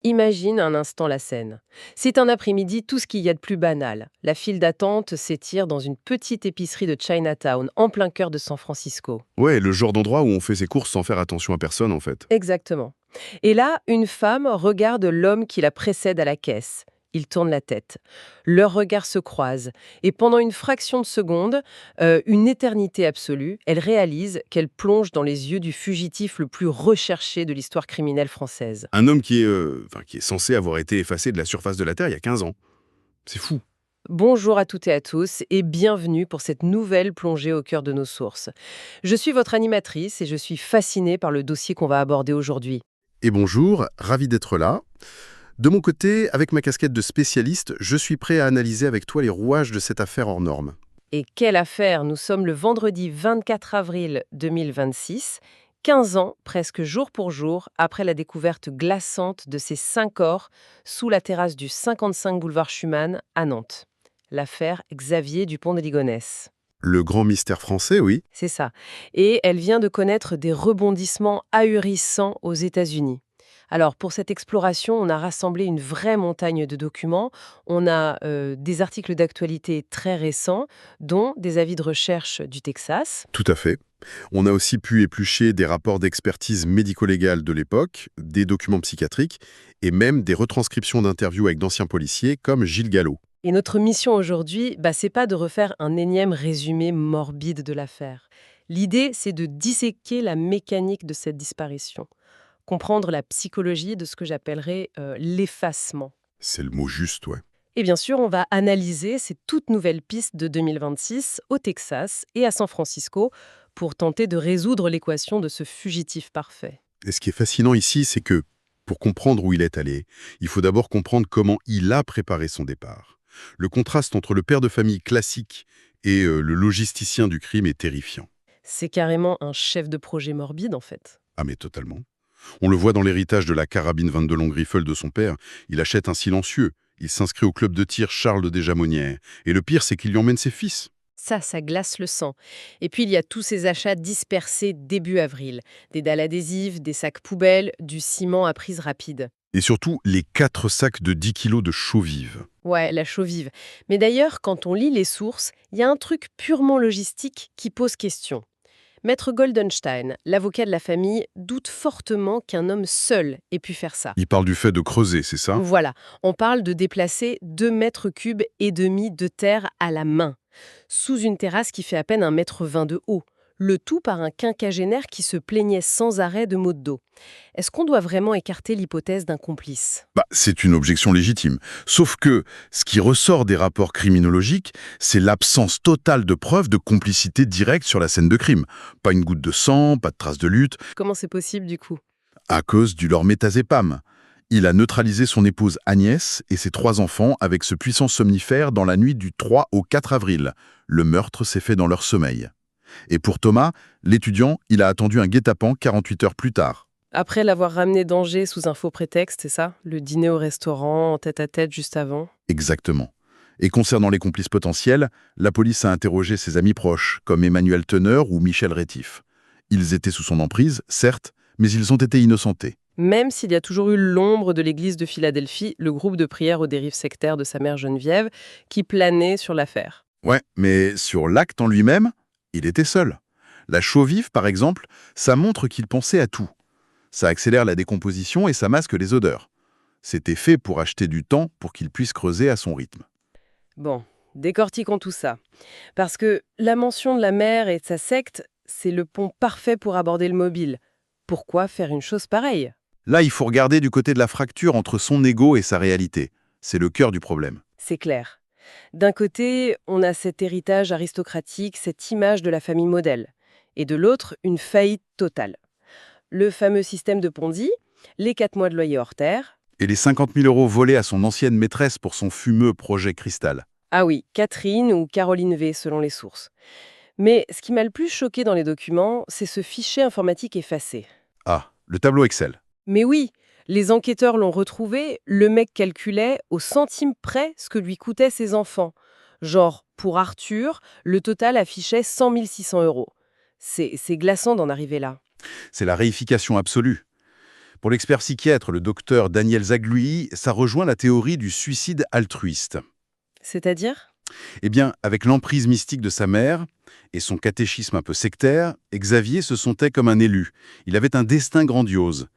Imagine un instant la scène. C'est un après-midi, tout ce qu'il y a de plus banal. La file d'attente s'étire dans une petite épicerie de Chinatown, en plein cœur de San Francisco. Ouais, le genre d'endroit où on fait ses courses sans faire attention à personne, en fait. Exactement. Et là, une femme regarde l'homme qui la précède à la caisse. Il tourne la tête. Leurs regards se croisent. Et pendant une fraction de seconde, une éternité absolue, elle réalise qu'elle plonge dans les yeux du fugitif le plus recherché de l'histoire criminelle française. Un homme qui est censé avoir été effacé de la surface de la Terre il y a 15 ans. C'est fou. Bonjour à toutes et à tous et bienvenue pour cette nouvelle plongée au cœur de nos sources. Je suis votre animatrice et je suis fascinée par le dossier qu'on va aborder aujourd'hui. Et bonjour, ravi d'être là. De mon côté, avec ma casquette de spécialiste, je suis prêt à analyser avec toi les rouages de cette affaire hors norme. Et quelle affaire! Nous sommes le vendredi 24 avril 2026, 15 ans, presque jour pour jour, après la découverte glaçante de ces 5 corps sous la terrasse du 55 boulevard Schumann à Nantes. L'affaire Xavier Dupont de Ligonnès. Le grand mystère français, oui. C'est ça. Et elle vient de connaître des rebondissements ahurissants aux États-Unis. Alors, pour cette exploration, on a rassemblé une vraie montagne de documents. On a des articles d'actualité très récents, dont des avis de recherche du Texas. Tout à fait. On a aussi pu éplucher des rapports d'expertise médico-légale de l'époque, des documents psychiatriques et même des retranscriptions d'interviews avec d'anciens policiers comme Gilles Gallo. Et notre mission aujourd'hui, c'est pas de refaire un énième résumé morbide de l'affaire. L'idée, c'est de disséquer la mécanique de cette disparition, comprendre la psychologie de ce que j'appellerais l'effacement. C'est le mot juste, ouais. Et bien sûr, on va analyser ces toutes nouvelles pistes de 2026 au Texas et à San Francisco pour tenter de résoudre l'équation de ce fugitif parfait. Et ce qui est fascinant ici, c'est que, pour comprendre où il est allé, il faut d'abord comprendre comment il a préparé son départ. Le contraste entre le père de famille classique et le logisticien du crime est terrifiant. C'est carrément un chef de projet morbide en fait. Ah mais totalement. On le voit dans l'héritage de la carabine 22 long rifle de son père. Il achète un silencieux. Il s'inscrit au club de tir Charles de Desjamonnières. Et le pire, c'est qu'il lui emmène ses fils. Ça glace le sang. Et puis il y a tous ces achats dispersés début avril. Des dalles adhésives, des sacs poubelles, du ciment à prise rapide. Et surtout, les 4 sacs de 10 kilos de chaux vive. Ouais, la chaux vive. Mais d'ailleurs, quand on lit les sources, il y a un truc purement logistique qui pose question. Maître Goldenstein, l'avocat de la famille, doute fortement qu'un homme seul ait pu faire ça. Il parle du fait de creuser, c'est ça? Voilà, on parle de déplacer 2 mètres cubes et demi de terre à la main, sous une terrasse qui fait à peine 1,20 m de haut. Le tout par un quinquagénaire qui se plaignait sans arrêt de maux de dos. Est-ce qu'on doit vraiment écarter l'hypothèse d'un complice? C'est une objection légitime. Sauf que ce qui ressort des rapports criminologiques, c'est l'absence totale de preuves de complicité directe sur la scène de crime. Pas une goutte de sang, pas de traces de lutte, Comment c'est possible du coup? à cause du lormétazépam. Il a neutralisé son épouse Agnès et ses 3 enfants avec ce puissant somnifère dans la nuit du 3 au 4 avril. Le meurtre s'est fait dans leur sommeil. Et pour Thomas, l'étudiant, il a attendu un guet-apens 48 heures plus tard. Après l'avoir ramené d'Angers sous un faux prétexte, c'est ça? Le dîner au restaurant, en tête-à-tête juste avant? Exactement. Et concernant les complices potentiels, la police a interrogé ses amis proches, comme Emmanuel Teneur ou Michel Rétif. Ils étaient sous son emprise, certes, mais ils ont été innocentés. Même s'il y a toujours eu l'ombre de l'église de Philadelphie, le groupe de prière aux dérives sectaires de sa mère Geneviève, qui planait sur l'affaire. Ouais, mais sur l'acte en lui-même, il était seul. La chaux vive, par exemple, ça montre qu'il pensait à tout. Ça accélère la décomposition et ça masque les odeurs. C'était fait pour acheter du temps pour qu'il puisse creuser à son rythme. Bon, décortiquons tout ça. Parce que la mention de la mère et de sa secte, c'est le pont parfait pour aborder le mobile. Pourquoi faire une chose pareille? Là, il faut regarder du côté de la fracture entre son ego et sa réalité. C'est le cœur du problème. C'est clair. D'un côté, on a cet héritage aristocratique, cette image de la famille modèle. Et de l'autre, une faillite totale. Le fameux système de Ponzi, les 4 mois de loyer hors terre. Et les 50 000 € volés à son ancienne maîtresse pour son fumeux projet Cristal. Ah oui, Catherine ou Caroline V selon les sources. Mais ce qui m'a le plus choqué dans les documents, c'est ce fichier informatique effacé. Ah, le tableau Excel. Mais oui, les enquêteurs l'ont retrouvé, le mec calculait au centime près ce que lui coûtaient ses enfants. Genre, pour Arthur, le total affichait 100 600 €. C'est glaçant d'en arriver là. C'est la réification absolue. Pour l'expert psychiatre, le docteur Daniel Zaglui, ça rejoint la théorie du suicide altruiste. C'est-à-dire? Eh bien, avec l'emprise mystique de sa mère et son catéchisme un peu sectaire, Xavier se sentait comme un élu. Il avait un destin grandiose.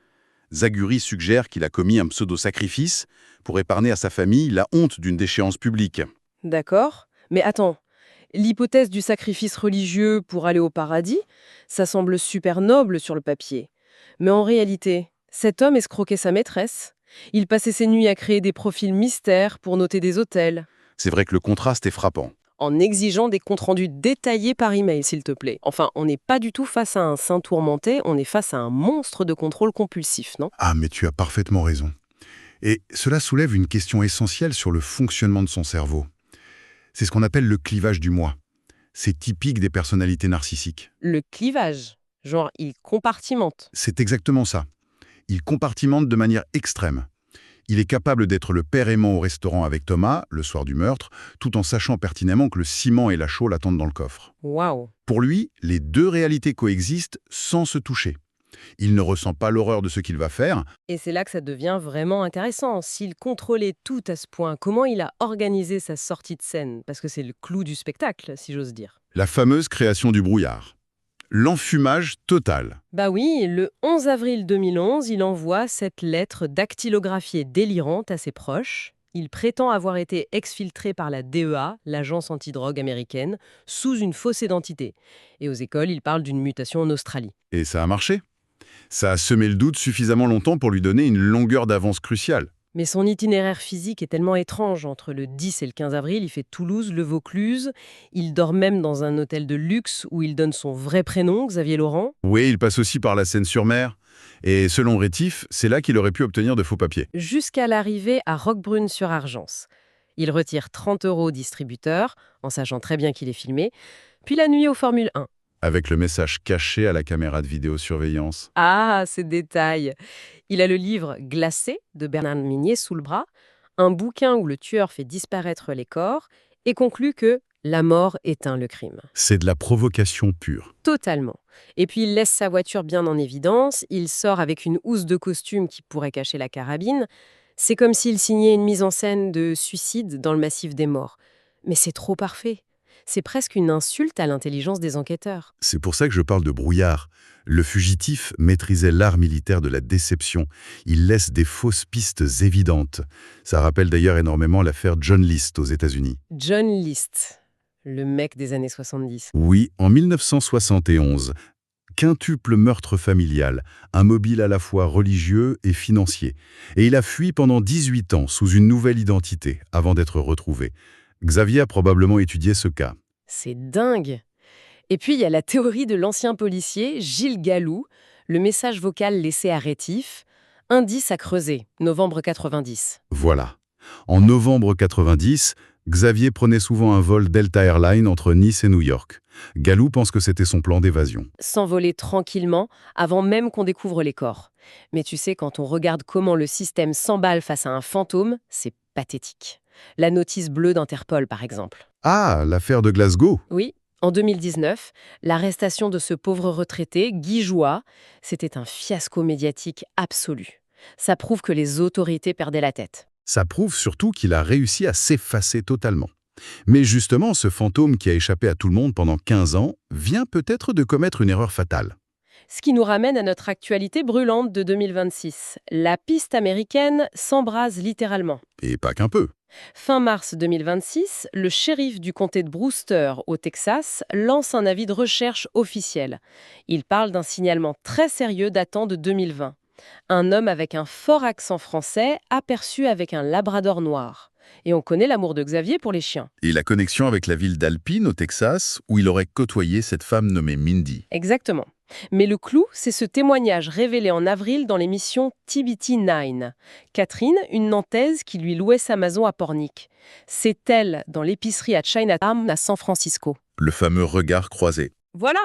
Zaguri suggère qu'il a commis un pseudo-sacrifice pour épargner à sa famille la honte d'une déchéance publique. D'accord. Mais attends, l'hypothèse du sacrifice religieux pour aller au paradis, ça semble super noble sur le papier. Mais en réalité, cet homme escroquait sa maîtresse. Il passait ses nuits à créer des profils mystères pour noter des hôtels, C'est vrai que le contraste est frappant. en exigeant des comptes rendus détaillés par email, s'il te plaît. Enfin, on n'est pas du tout face à un saint tourmenté, on est face à un monstre de contrôle compulsif, non? Ah, mais tu as parfaitement raison. Et cela soulève une question essentielle sur le fonctionnement de son cerveau. C'est ce qu'on appelle le clivage du moi. C'est typique des personnalités narcissiques. Le clivage, genre il compartimente. C'est exactement ça. Il compartimente de manière extrême. Il est capable d'être le père aimant au restaurant avec Thomas, le soir du meurtre, tout en sachant pertinemment que le ciment et la chaux l'attendent dans le coffre. Waouh. Pour lui, les deux réalités coexistent sans se toucher. Il ne ressent pas l'horreur de ce qu'il va faire. Et c'est là que ça devient vraiment intéressant. S'il contrôlait tout à ce point, comment il a organisé sa sortie de scène? Parce que c'est le clou du spectacle, si j'ose dire. La fameuse création du brouillard. L'enfumage total. Bah oui, le 11 avril 2011, il envoie cette lettre dactylographiée délirante à ses proches. Il prétend avoir été exfiltré par la DEA, l'agence antidrogue américaine, sous une fausse identité. Et aux écoles, il parle d'une mutation en Australie. Et ça a marché. Ça a semé le doute suffisamment longtemps pour lui donner une longueur d'avance cruciale. Mais son itinéraire physique est tellement étrange. Entre le 10 et le 15 avril, il fait Toulouse, le Vaucluse. Il dort même dans un hôtel de luxe où il donne son vrai prénom, Xavier Laurent. Oui, il passe aussi par la Seine-sur-Mer. Et selon Rétif, c'est là qu'il aurait pu obtenir de faux papiers. Jusqu'à l'arrivée à Roquebrune-sur-Argence. Il retire 30 € au distributeur, en sachant très bien qu'il est filmé, puis la nuit au Formule 1. Avec le message caché à la caméra de vidéosurveillance. Ah, ces détails. Il a le livre Glacé de Bernard Minier sous le bras, un bouquin où le tueur fait disparaître les corps et conclut que la mort éteint le crime. C'est de la provocation pure. Totalement. Et puis il laisse sa voiture bien en évidence, il sort avec une housse de costume qui pourrait cacher la carabine. C'est comme s'il signait une mise en scène de suicide dans le massif des morts. Mais c'est trop parfait. C'est presque une insulte à l'intelligence des enquêteurs. C'est pour ça que je parle de brouillard. Le fugitif maîtrisait l'art militaire de la déception. Il laisse des fausses pistes évidentes. Ça rappelle d'ailleurs énormément l'affaire John List aux États-Unis. John List, le mec des années 70. Oui, en 1971, quintuple meurtre familial, un mobile à la fois religieux et financier. Et il a fui pendant 18 ans sous une nouvelle identité avant d'être retrouvé. Xavier a probablement étudié ce cas. C'est dingue. Et puis il y a la théorie de l'ancien policier Gilles Gallou, le message vocal laissé à Rétif, indice à creuser, novembre 90. Voilà. En novembre 90, Xavier prenait souvent un vol Delta Airlines entre Nice et New York. Gallou pense que c'était son plan d'évasion. S'envoler tranquillement avant même qu'on découvre les corps. Mais tu sais, quand on regarde comment le système s'emballe face à un fantôme, c'est pathétique. La notice bleue d'Interpol, par exemple. Ah, l'affaire de Glasgow. Oui, en 2019, l'arrestation de ce pauvre retraité, Guy Joie, c'était un fiasco médiatique absolu. Ça prouve que les autorités perdaient la tête. Ça prouve surtout qu'il a réussi à s'effacer totalement. Mais justement, ce fantôme qui a échappé à tout le monde pendant 15 ans vient peut-être de commettre une erreur fatale. Ce qui nous ramène à notre actualité brûlante de 2026. La piste américaine s'embrase littéralement. Et pas qu'un peu. Fin mars 2026, le shérif du comté de Brewster, au Texas, lance un avis de recherche officiel. Il parle d'un signalement très sérieux datant de 2020. Un homme avec un fort accent français aperçu avec un labrador noir. Et on connaît l'amour de Xavier pour les chiens. Et la connexion avec la ville d'Alpine, au Texas, où il aurait côtoyé cette femme nommée Mindy. Exactement. Mais le clou, c'est ce témoignage révélé en avril dans l'émission TBT9. Catherine, une Nantaise qui lui louait sa maison à Pornic. C'est elle dans l'épicerie à Chinatown à San Francisco. Le fameux regard croisé. Voilà,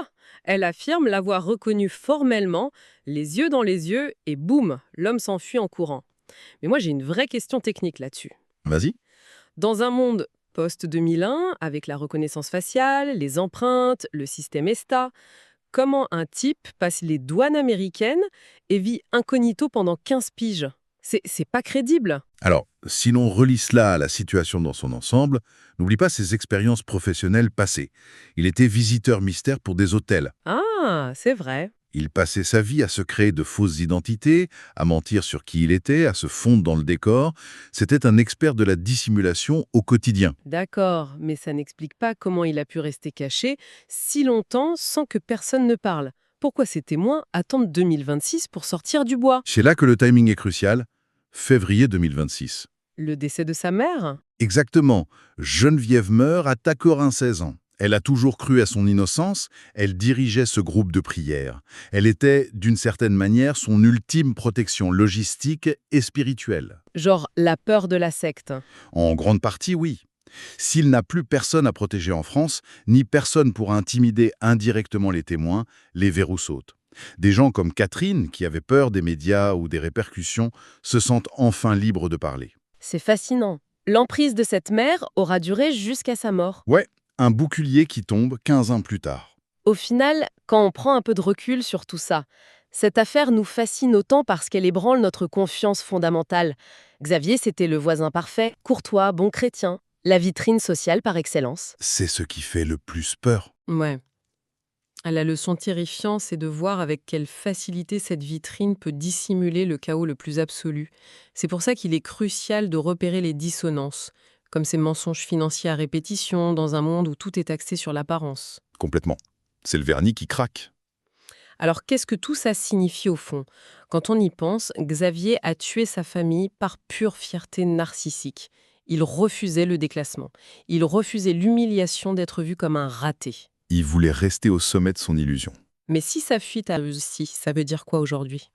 elle affirme l'avoir reconnu formellement, les yeux dans les yeux, et boum, l'homme s'enfuit en courant. Mais moi j'ai une vraie question technique là-dessus. Vas-y. Dans un monde post-2001, avec la reconnaissance faciale, les empreintes, le système ESTA, Comment un type passe les douanes américaines et vit incognito pendant 15 piges? C'est pas crédible. Alors, si l'on relie cela à la situation dans son ensemble, n'oublie pas ses expériences professionnelles passées. Il était visiteur mystère pour des hôtels. Ah, c'est vrai. Il passait sa vie à se créer de fausses identités, à mentir sur qui il était, à se fondre dans le décor. C'était un expert de la dissimulation au quotidien. D'accord, mais ça n'explique pas comment il a pu rester caché si longtemps sans que personne ne parle. Pourquoi ces témoins attendent 2026 pour sortir du bois? C'est là que le timing est crucial. Février 2026. Le décès de sa mère? Exactement. Geneviève meurt à Tacorin, 16 ans. Elle a toujours cru à son innocence, elle dirigeait ce groupe de prière. Elle était, d'une certaine manière, son ultime protection logistique et spirituelle. Genre la peur de la secte. En grande partie, oui. S'il n'a plus personne à protéger en France, ni personne pour intimider indirectement les témoins, les verrous sautent. Des gens comme Catherine, qui avaient peur des médias ou des répercussions, se sentent enfin libres de parler. C'est fascinant. L'emprise de cette mère aura duré jusqu'à sa mort. Ouais, un bouclier qui tombe 15 ans plus tard. Au final, quand on prend un peu de recul sur tout ça, cette affaire nous fascine autant parce qu'elle ébranle notre confiance fondamentale. Xavier, c'était le voisin parfait, courtois, bon chrétien, la vitrine sociale par excellence. C'est ce qui fait le plus peur. Ouais. La leçon terrifiante, c'est de voir avec quelle facilité cette vitrine peut dissimuler le chaos le plus absolu. C'est pour ça qu'il est crucial de repérer les dissonances, comme ces mensonges financiers à répétition dans un monde où tout est axé sur l'apparence. Complètement. C'est le vernis qui craque. Alors qu'est-ce que tout ça signifie au fond? Quand on y pense, Xavier a tué sa famille par pure fierté narcissique. Il refusait le déclassement. Il refusait l'humiliation d'être vu comme un raté. Il voulait rester au sommet de son illusion. Mais si sa fuite a réussi, ça veut dire quoi aujourd'hui?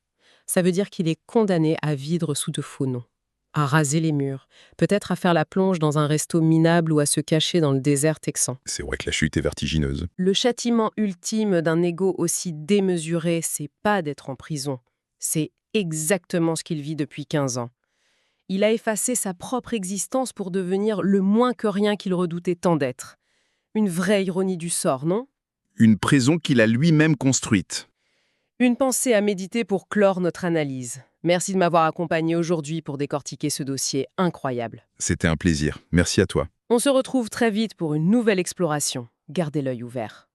Ça veut dire qu'il est condamné à vivre sous de faux noms, à raser les murs, peut-être à faire la plonge dans un resto minable ou à se cacher dans le désert texan. C'est vrai que la chute est vertigineuse. Le châtiment ultime d'un ego aussi démesuré, c'est pas d'être en prison. C'est exactement ce qu'il vit depuis 15 ans. Il a effacé sa propre existence pour devenir le moins que rien qu'il redoutait tant d'être. Une vraie ironie du sort, non? Une prison qu'il a lui-même construite. Une pensée à méditer pour clore notre analyse. Merci de m'avoir accompagné aujourd'hui pour décortiquer ce dossier incroyable. C'était un plaisir. Merci à toi. On se retrouve très vite pour une nouvelle exploration. Gardez l'œil ouvert.